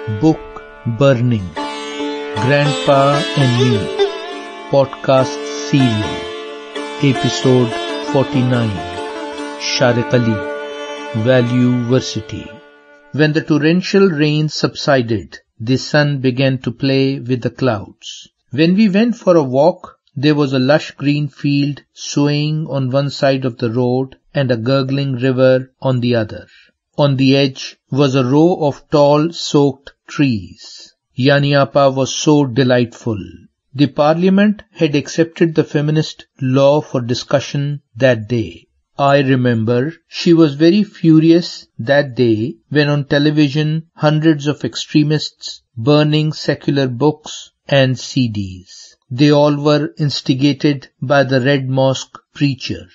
Book Burning, Grandpa and Me, Podcast Serial, Episode 49, Shariq Ali, Valueversity. When the torrential rain subsided, the sun began to play with the clouds. When we went for a walk, there was a lush green field swaying on one side of the road and a gurgling river on the other. On the edge was a row of tall, soaked trees. Yaniapa was so delightful. The Parliament had accepted the feminist law for discussion that day. I remember she was very furious that day when on television hundreds of extremists burning secular books and CDs. They all were instigated by the Red Mosque preacher.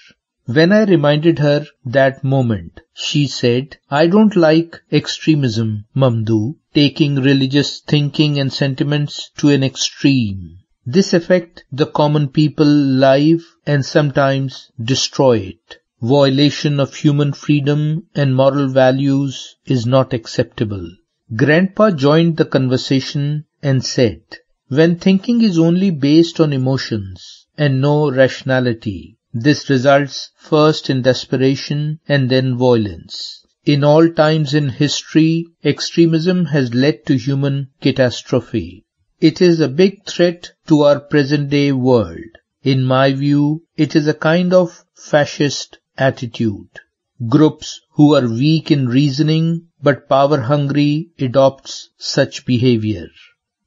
When I reminded her that moment, she said, "I don't like extremism, Mamdoo, taking religious thinking and sentiments to an extreme. This affects the common people live and sometimes destroy it. Violation of human freedom and moral values is not acceptable." Grandpa joined the conversation and said, "When thinking is only based on emotions and no rationality, this results first in desperation and then violence. In all times in history, extremism has led to human catastrophe. It is a big threat to our present-day world. In my view, it is a kind of fascist attitude. Groups who are weak in reasoning but power-hungry adopts such behavior."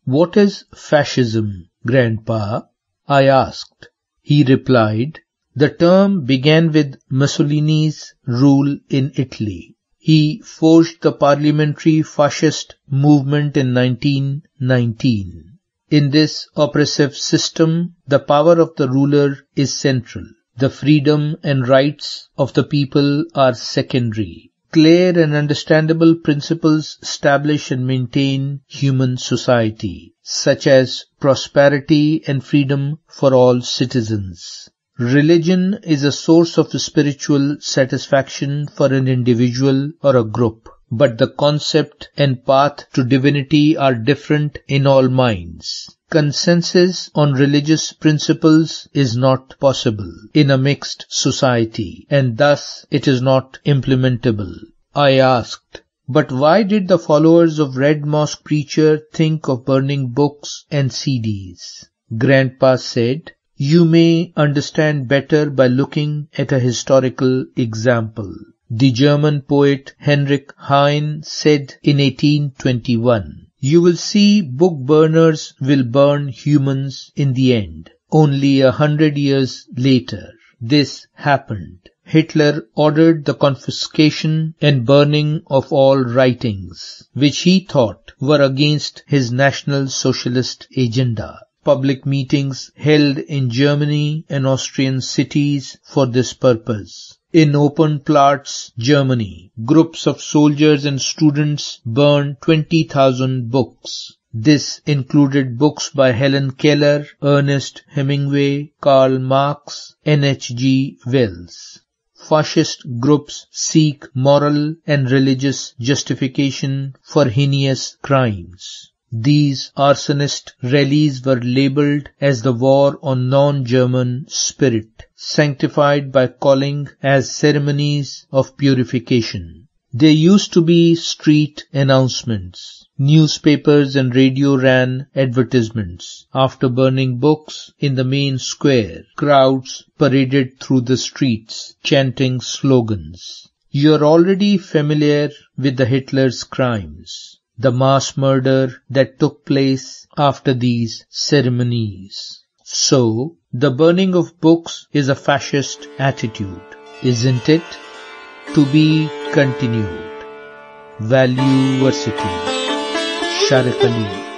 "What is fascism, Grandpa?" I asked. He replied, "The term began with Mussolini's rule in Italy. He forged the parliamentary fascist movement in 1919. In this oppressive system, the power of the ruler is central. The freedom and rights of the people are secondary. Clear and understandable principles establish and maintain human society, such as prosperity and freedom for all citizens. Religion is a source of spiritual satisfaction for an individual or a group, but the concept and path to divinity are different in all minds. Consensus on religious principles is not possible in a mixed society, and thus it is not implementable." I asked, "But why did the followers of Red Mosque preacher think of burning books and CDs?" Grandpa said, "You may understand better by looking at a historical example. The German poet Heinrich Heine said in 1821, 'You will see book burners will burn humans in the end.' Only 100 years later, this happened. Hitler ordered the confiscation and burning of all writings, which he thought were against his National Socialist agenda. Public meetings held in Germany and Austrian cities for this purpose. In Openplatz, Germany, groups of soldiers and students burned 20,000 books. This included books by Helen Keller, Ernest Hemingway, Karl Marx, and H.G. Wells. Fascist groups seek moral and religious justification for heinous crimes. These arsonist rallies were labeled as the war on non-German spirit, sanctified by calling as ceremonies of purification. There used to be street announcements. Newspapers and radio ran advertisements. After burning books in the main square, crowds paraded through the streets, chanting slogans. You're already familiar with the Hitler's crimes, the mass murder that took place after these ceremonies. So, the burning of books is a fascist attitude, isn't it? To be continued. Valueversity. Shariq Ali.